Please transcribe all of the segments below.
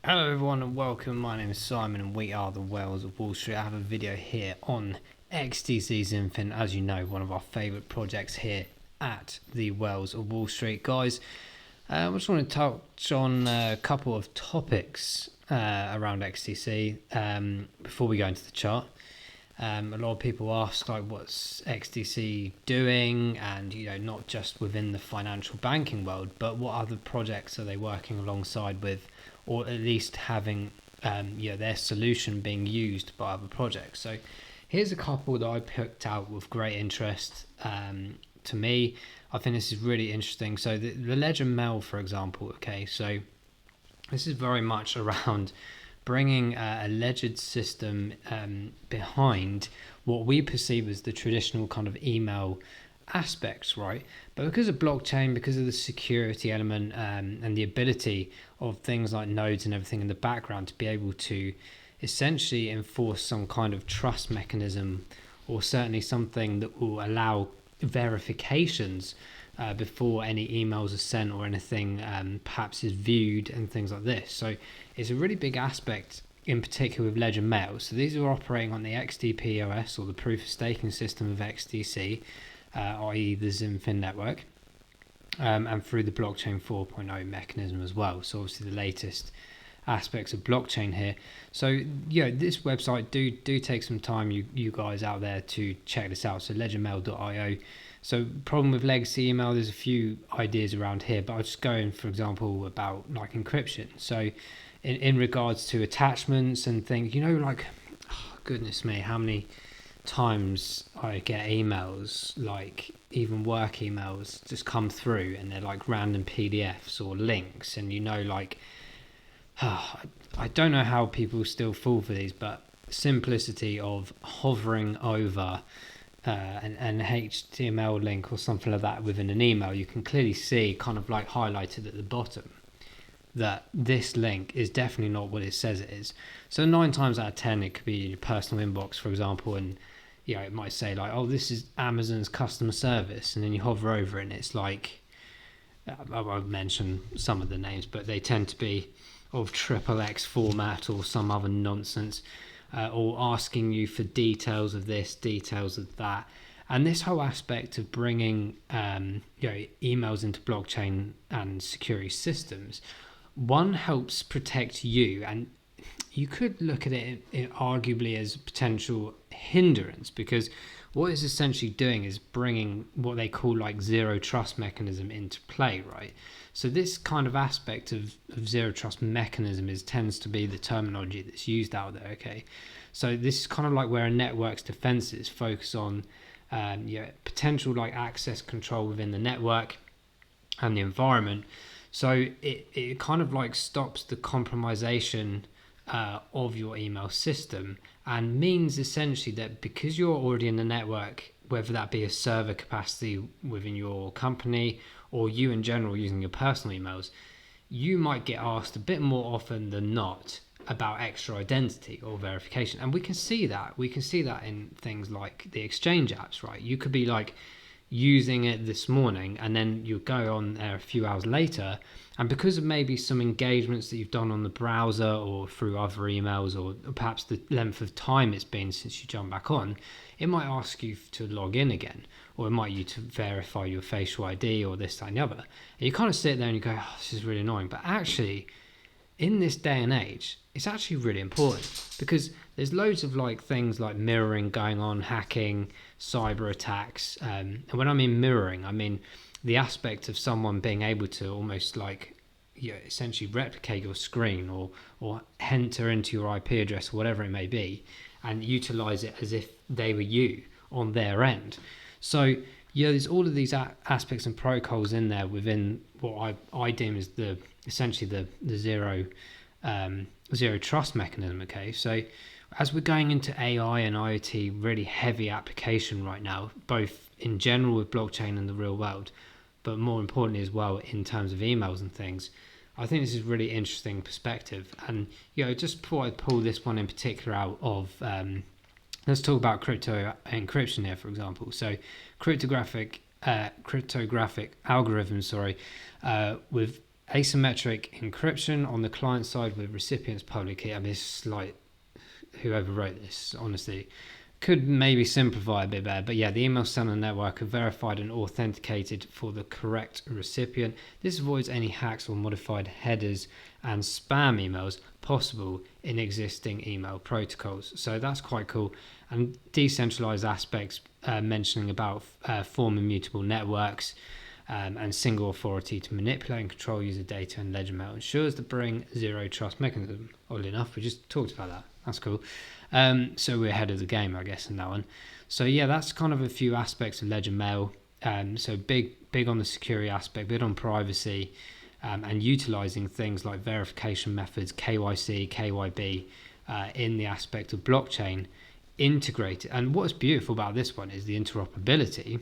Hello everyone and welcome. My name is Simon and we are the Whales of Wall Street. I have a video here on XDC XinFin, as you know, one of our favourite projects here at the Whales of Wall Street. Guys, I just want to touch on a couple of topics around XDC before we go into the chart. A lot of people ask, like, what's XDC doing, and not just within the financial banking world, but what other projects are they working alongside with, or at least having their solution being used by other projects. So here's a couple that I picked out with great interest. To me, I think this is really interesting. So the Ledger Mail, for example, okay, so this is very much around bringing a ledger system behind what we perceive as the traditional kind of email aspects, right? But because of blockchain, because of the security element and the ability of things like nodes and everything in the background to be able to essentially enforce some kind of trust mechanism, or certainly something that will allow verifications before any emails are sent or anything perhaps is viewed and things like this. So it's a really big aspect in particular with Ledger Mail. So these are operating on the XDP OS, or the proof of staking system of XDC, i.e. the ZinFin network, and through the blockchain 4.0 mechanism as well. So obviously the latest aspects of blockchain here. So this website, do take some time, you guys out there, to check this out. So ledgermail.io. So problem with legacy email, there's a few ideas around here, but I'll just go in, for example, about like encryption. So in regards to attachments and things, like, oh, goodness me, how many times I get emails, like even work emails, just come through and they're like random PDFs or links, and like, I don't know how people still fall for these, but simplicity of hovering over an HTML link or something like that within an email, you can clearly see kind of like highlighted at the bottom that this link is definitely not what it says it is. So 9 times out of 10 it could be in your personal inbox, for example, and it might say like, oh, this is Amazon's customer service, and then you hover over it and it's like, I won't mention some of the names, but they tend to be of XXX format or some other nonsense, or asking you for details of this, details of that. And this whole aspect of bringing emails into blockchain and security systems, one, helps protect you, and you could look at it arguably as potential hindrance, because what it's essentially doing is bringing what they call like zero trust mechanism into play, right? So this kind of aspect of zero trust mechanism tends to be the terminology that's used out there, okay? So this is kind of like where a network's defenses focus on potential like access control within the network and the environment. So it kind of like stops the compromisation of your email system, and means essentially that because you're already in the network, whether that be a server capacity within your company or you in general using your personal emails, you might get asked a bit more often than not about extra identity or verification. And we can see that in things like the exchange apps, right? You could be like using it this morning, and then you go on there a few hours later, and because of maybe some engagements that you've done on the browser or through other emails, or perhaps the length of time it's been since you jump back on, it might ask you to log in again, or it might you to verify your facial ID or this, that, and the other. And you kind of sit there and you go, oh, this is really annoying. But actually, in this day and age, it's actually really important, because there's loads of like things like mirroring going on, hacking, cyber attacks, and when I mean mirroring, I mean the aspect of someone being able to almost like essentially replicate your screen, or enter into your IP address or whatever it may be, and utilize it as if they were you on their end. So there's all of these aspects and protocols in there within what I deem as essentially the zero trust mechanism. Okay, so as we're going into AI and IoT, really heavy application right now, both in general with blockchain and the real world, but more importantly as well in terms of emails and things, I think this is really interesting perspective. And just before I pull this one in particular out of let's talk about crypto encryption here, for example. So cryptographic algorithms, with asymmetric encryption on the client side with recipients public key. I mean, it's like, whoever wrote this, honestly, could maybe simplify a bit better. But yeah, the email sent on the network are verified and authenticated for the correct recipient. This avoids any hacks or modified headers and spam emails possible in existing email protocols. So that's quite cool. And decentralized aspects, mentioning about form immutable networks, and single authority to manipulate and control user data and ledger mail ensures the bring zero trust mechanism. Oddly enough, we just talked about that. That's cool. So we're ahead of the game, I guess, in that one. So yeah, that's kind of a few aspects of ledger mail. So big on the security aspect, big on privacy, and utilizing things like verification methods, KYC, KYB, in the aspect of blockchain integrated. And what's beautiful about this one is the interoperability.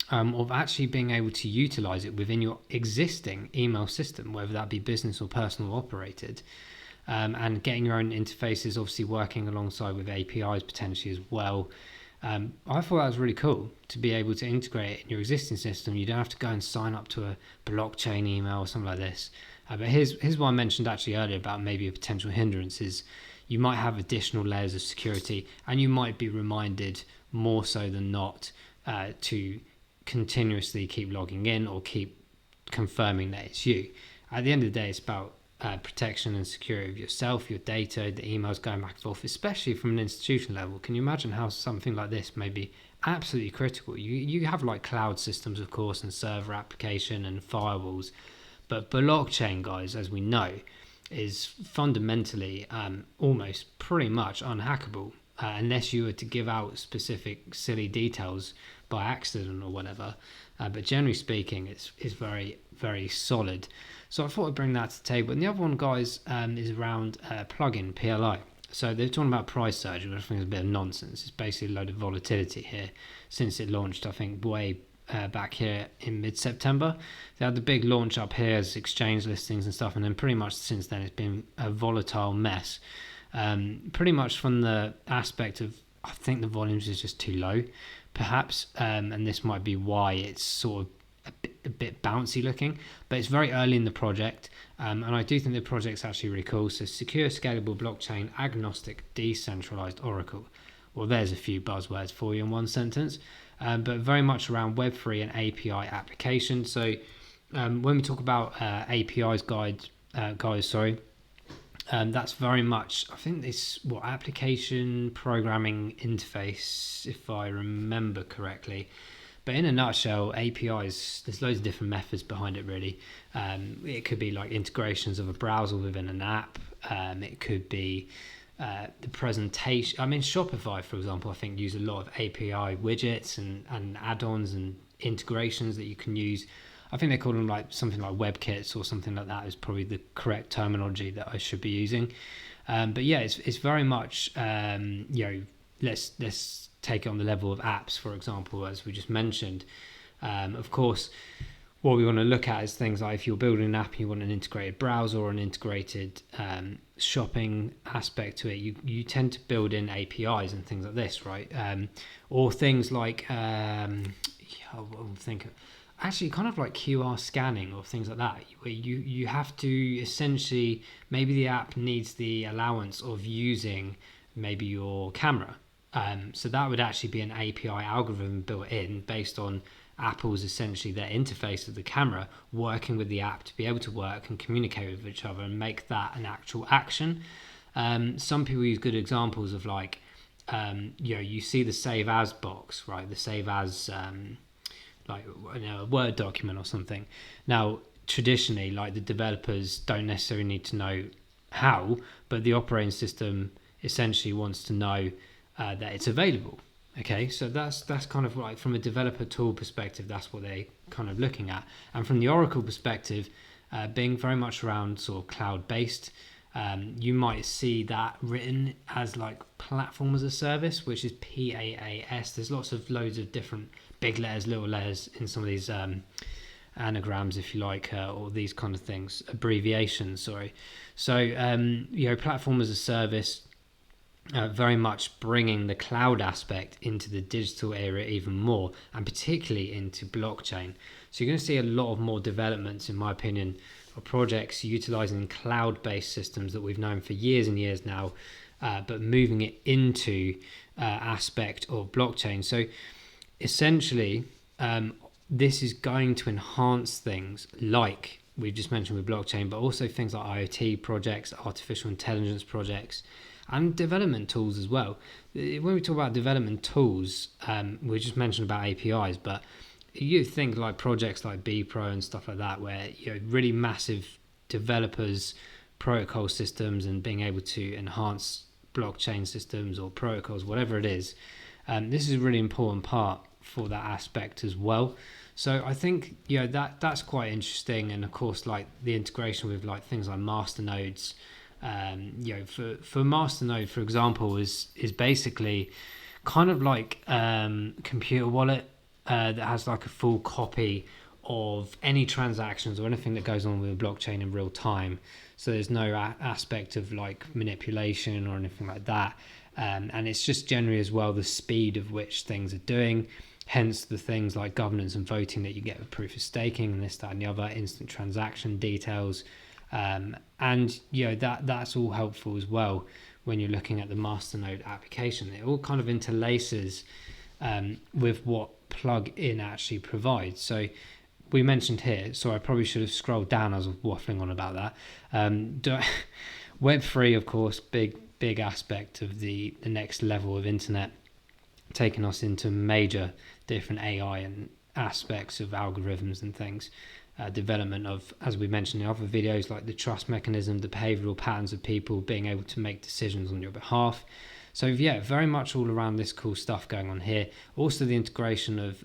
Of actually being able to utilize it within your existing email system, whether that be business or personal operated, and getting your own interfaces, obviously working alongside with APIs potentially as well. I thought that was really cool to be able to integrate it in your existing system. You don't have to go and sign up to a blockchain email or something like this. But here's what I mentioned actually earlier about maybe a potential hindrance is you might have additional layers of security, and you might be reminded more so than not to continuously keep logging in or keep confirming that it's you. At the end of the day, it's about protection and security of yourself, your data, the emails going back and forth, especially from an institution level. Can you imagine how something like this may be absolutely critical? You have like cloud systems, of course, and server application and firewalls, but blockchain, guys, as we know, is fundamentally almost pretty much unhackable, unless you were to give out specific silly details by accident or whatever. But generally speaking, it's very, very solid. So I thought I'd bring that to the table. And the other one, guys, is around plugin PLI. So they're talking about price surge, which I think is a bit of nonsense. It's basically a load of volatility here since it launched, I think, way back here in mid-September. They had the big launch up here as exchange listings and stuff, and then pretty much since then it's been a volatile mess. Pretty much from the aspect of, I think the volumes is just too low, perhaps, and this might be why it's sort of a bit bouncy looking, but it's very early in the project, and I do think the project's actually really cool. So secure, scalable, blockchain, agnostic, decentralized Oracle. Well, there's a few buzzwords for you in one sentence, but very much around Web3 and API application. So when we talk about APIs, guys, that's very much, I think this, application programming interface, if I remember correctly. But in a nutshell, APIs, there's loads of different methods behind it, really. It could be like integrations of a browser within an app. It could be the presentation. I mean, Shopify, for example, I think use a lot of API widgets and add-ons and integrations that you can use. I think they call them like something like WebKits or something like that is probably the correct terminology that I should be using. But yeah, it's very much, let's take it on the level of apps, for example, as we just mentioned. Of course, what we want to look at is things like if you're building an app and you want an integrated browser or an integrated shopping aspect to it, you tend to build in APIs and things like this, right? Or things like, actually kind of like QR scanning or things like that, where you have to essentially, maybe the app needs the allowance of using maybe your camera. So that would actually be an API algorithm built in based on Apple's essentially their interface with the camera working with the app to be able to work and communicate with each other and make that an actual action. Some people use good examples of like, you see the save as box, right? The save as like a Word document or something. Now, traditionally, like the developers don't necessarily need to know how, but the operating system essentially wants to know that it's available. Okay, so that's kind of like from a developer tool perspective, that's what they're kind of looking at. And from the Oracle perspective, being very much around sort of cloud-based, you might see that written as like platform as a service, which is PaaS. There's loads of different big letters, little letters in some of these anagrams, if you like, or these kind of things, abbreviations, sorry. So, platform as a service, very much bringing the cloud aspect into the digital era even more, and particularly into blockchain. So you're going to see a lot of more developments, in my opinion, are projects utilizing cloud-based systems that we've known for years and years now, but moving it into aspect of blockchain. So essentially, this is going to enhance things like we've just mentioned with blockchain, but also things like IoT projects, artificial intelligence projects, and development tools as well. When we talk about development tools, we just mentioned about APIs, but you think like projects like bPro and stuff like that, where really massive developers, protocol systems, and being able to enhance blockchain systems or protocols, whatever it is. This is a really important part for that aspect as well. So I think that's quite interesting, and of course like the integration with like things like masternodes. For masternode, for example, is basically kind of like computer wallet that has like a full copy of any transactions or anything that goes on with a blockchain in real time. So there's no aspect of like manipulation or anything like that. And it's just generally as well the speed of which things are doing. Hence the things like governance and voting that you get with proof of staking and this, that, and the other, instant transaction details. And that's all helpful as well when you're looking at the masternode application. It all kind of interlaces with what plug-in actually provides. So we mentioned here, so I probably should have scrolled down as I was waffling on about that. Web3, of course, big aspect of the next level of internet, taking us into major different AI and aspects of algorithms and things. Development of, as we mentioned in other videos, like the trust mechanism, the behavioral patterns of people being able to make decisions on your behalf. So very much all around this cool stuff going on here. Also the integration of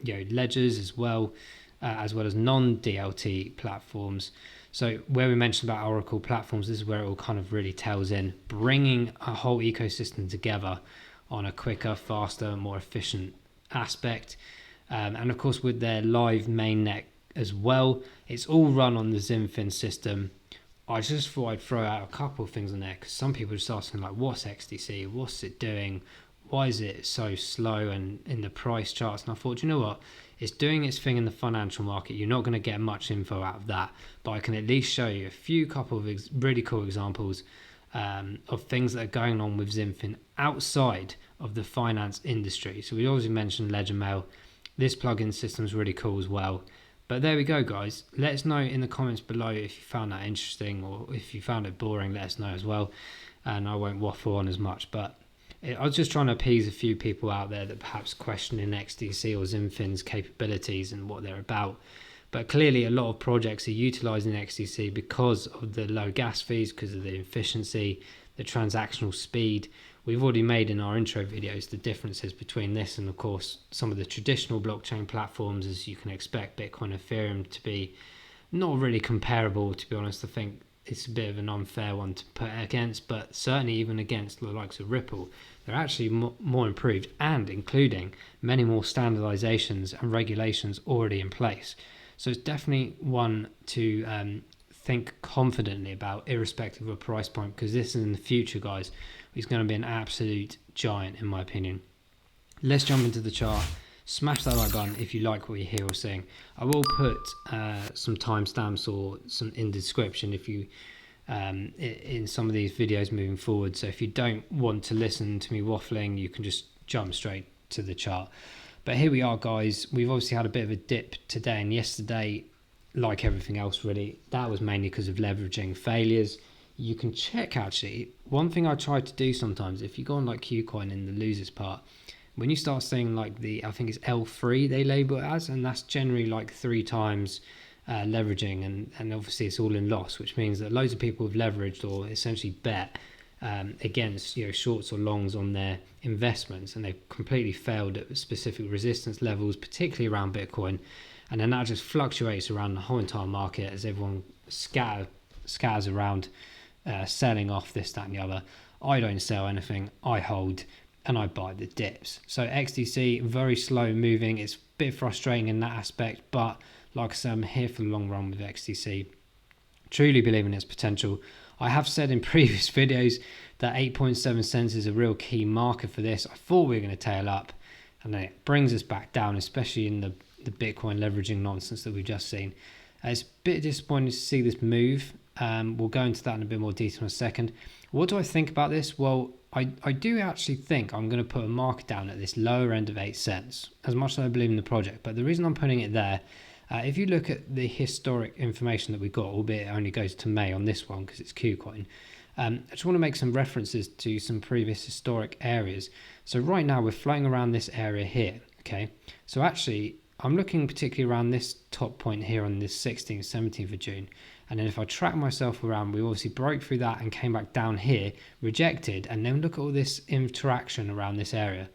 ledgers as well as non-DLT platforms. So where we mentioned about Oracle platforms, this is where it all kind of really tells in, bringing a whole ecosystem together on a quicker, faster, more efficient aspect. And of course with their live mainnet as well, it's all run on the ZinFin system. I just thought I'd throw out a couple of things on there because some people are just asking like, what's XDC, what's it doing, why is it so slow and in the price charts? And I thought, you know what, it's doing its thing in the financial market. You're not going to get much info out of that, but I can at least show you a couple of really cool examples of things that are going on with ZinFin outside of the finance industry. So we already mentioned Ledger Mail. This plugin system is really cool as well. But there we go, guys. Let us know in the comments below if you found that interesting, or if you found it boring, let us know as well. And I won't waffle on as much, but I was just trying to appease a few people out there that perhaps questioning XDC or ZinFin's capabilities and what they're about. But clearly a lot of projects are utilizing XDC because of the low gas fees, because of the efficiency, the transactional speed. We've already made in our intro videos the differences between this and of course some of the traditional blockchain platforms, as you can expect Bitcoin, Ethereum to be not really comparable, to be honest. I think it's a bit of an unfair one to put against, but certainly even against the likes of Ripple, they're actually more improved, and including many more standardizations and regulations already in place. So it's definitely one to think confidently about, irrespective of a price point, because this is in the future, guys. It's going to be an absolute giant in my opinion. Let's jump into the chart. Smash that like button if you like what you hear or seeing. I will put some timestamps or some in the description if you in some of these videos moving forward. So if you don't want to listen to me waffling, you can just jump straight to the chart. But here we are, guys. We've obviously had a bit of a dip today and yesterday, like everything else really. That was mainly because of leveraging failures. You can check, actually, one thing I try to do sometimes, if you go on like Qcoin in the losers part, when you start seeing like I think it's L3 they label it as, and that's generally like 3 times leveraging, and obviously it's all in loss, which means that loads of people have leveraged or essentially bet against shorts or longs on their investments, and they've completely failed at specific resistance levels, particularly around Bitcoin, and then that just fluctuates around the whole entire market as everyone scatters around selling off this, that, and the other. I don't sell anything, I hold, and I buy the dips. So XDC, very slow moving. It's a bit frustrating in that aspect, but like I said, I'm here for the long run with XDC. Truly believe in its potential. I have said in previous videos that 8.7 cents is a real key marker for this. I thought we were going to tail up, and then it brings us back down, especially in the Bitcoin leveraging nonsense that we've just seen. It's a bit disappointing to see this move. We'll go into that in a bit more detail in a second. What do I think about this? Well, I do actually think I'm going to put a marker down at this lower end of 8 cents, as much as I believe in the project. But the reason I'm putting it there, if you look at the historic information that we got, albeit it only goes to May on this one because it's KuCoin, I just want to make some references to some previous historic areas. So right now we're floating around this area here, okay? So actually, I'm looking particularly around this top point here on this 16th, 17th of June. And then if I track myself around, we obviously broke through that and came back down here, rejected, and then look at all this interaction around this area.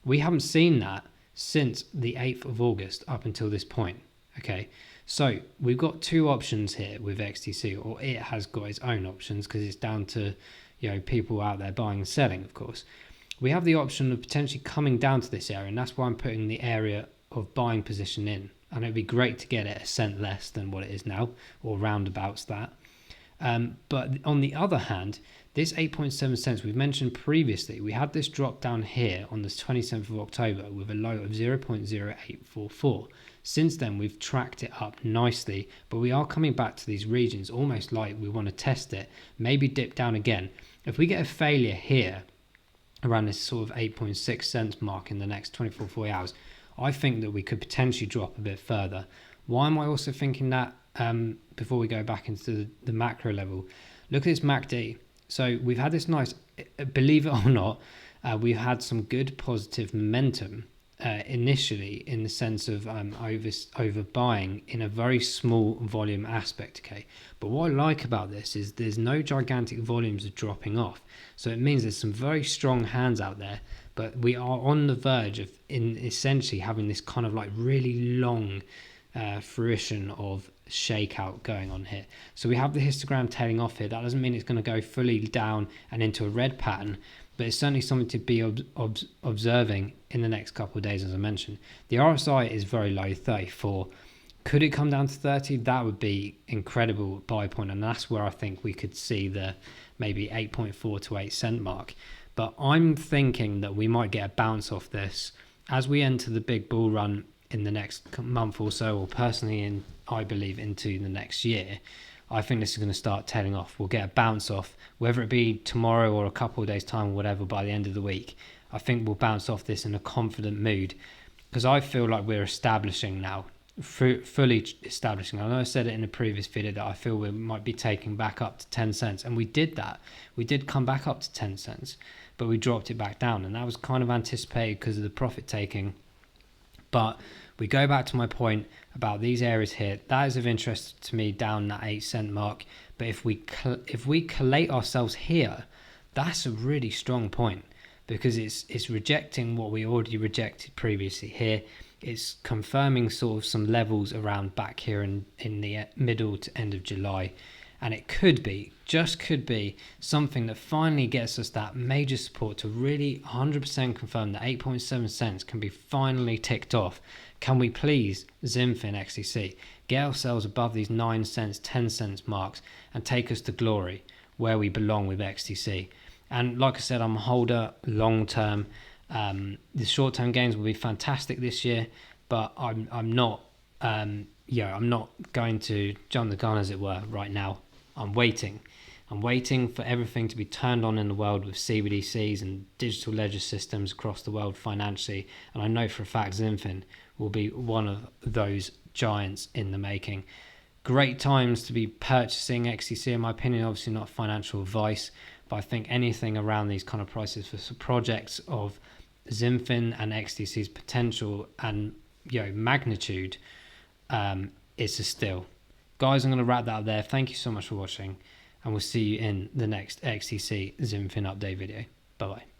We haven't seen that since the 8th of August up until this point, okay? So we've got two options here with XDC, or it has got its own options because it's down to, you know, people out there buying and selling, of course. We have the option of potentially coming down to this area, and that's why I'm putting the area of buying position in. And it'd be great to get it a cent less than what it is now, or roundabouts that. But on the other hand, this 8.7 cents we've mentioned previously, we had this drop down here on the 27th of October with a low of 0.0844. Since then, we've tracked it up nicely, but we are coming back to these regions almost like we want to test it, maybe dip down again. If we get a failure here around this sort of 8.6 cents mark in the next 40 hours, I think that we could potentially drop a bit further. Why am I also thinking that before we go back into the macro level? Look at this MACD. So we've had this nice, believe it or not, we've had some good positive momentum initially in the sense of overbuying in a very small volume aspect, okay? But what I like about this is there's no gigantic volumes of dropping off. So it means there's some very strong hands out there, but we are on the verge of essentially having this kind of like really long fruition of shakeout going on here. So we have the histogram tailing off here. That doesn't mean it's going to go fully down and into a red pattern, but it's certainly something to be observing in the next couple of days, as I mentioned. The RSI is very low, 34. Could it come down to 30? That would be incredible buy point, and that's where I think we could see the maybe 8.4 to 8 cent mark. But I'm thinking that we might get a bounce off this as we enter the big bull run in the next month or so, or personally, I believe into the next year. I think this is going to start tailing off. We'll get a bounce off, whether it be tomorrow or a couple of days' time or whatever, by the end of the week. I think we'll bounce off this in a confident mood because I feel like we're establishing now, fully establishing. I know I said it in a previous video that I feel we might be taking back up to 10 cents, and we did that. We did come back up to 10 cents, but we dropped it back down, and that was kind of anticipated because of the profit taking. But we go back to my point about these areas here. That is of interest to me down that 8 cent mark. But if we collate ourselves here, that's a really strong point because it's rejecting what we already rejected previously here. It's confirming sort of some levels around back here in the middle to end of July. And it could be, just could be, something that finally gets us that major support to really 100% confirm that 8.7 cents can be finally ticked off. Can we please, ZinFin XDC, get ourselves above these 9 cents, 10 cents marks and take us to glory where we belong with XDC? And like I said, I'm a holder long term. The short term gains will be fantastic this year, but I'm not going to jump the gun, as it were, right now. I'm waiting for everything to be turned on in the world with CBDCs and digital ledger systems across the world financially. And I know for a fact ZinFin will be one of those giants in the making. Great times to be purchasing XDC, in my opinion. Obviously not financial advice, but I think anything around these kind of prices for projects of ZinFin and XDC's potential and magnitude is a steal. Guys, I'm going to wrap that up there. Thank you so much for watching, and we'll see you in the next XDC ZinFin update video. Bye-bye.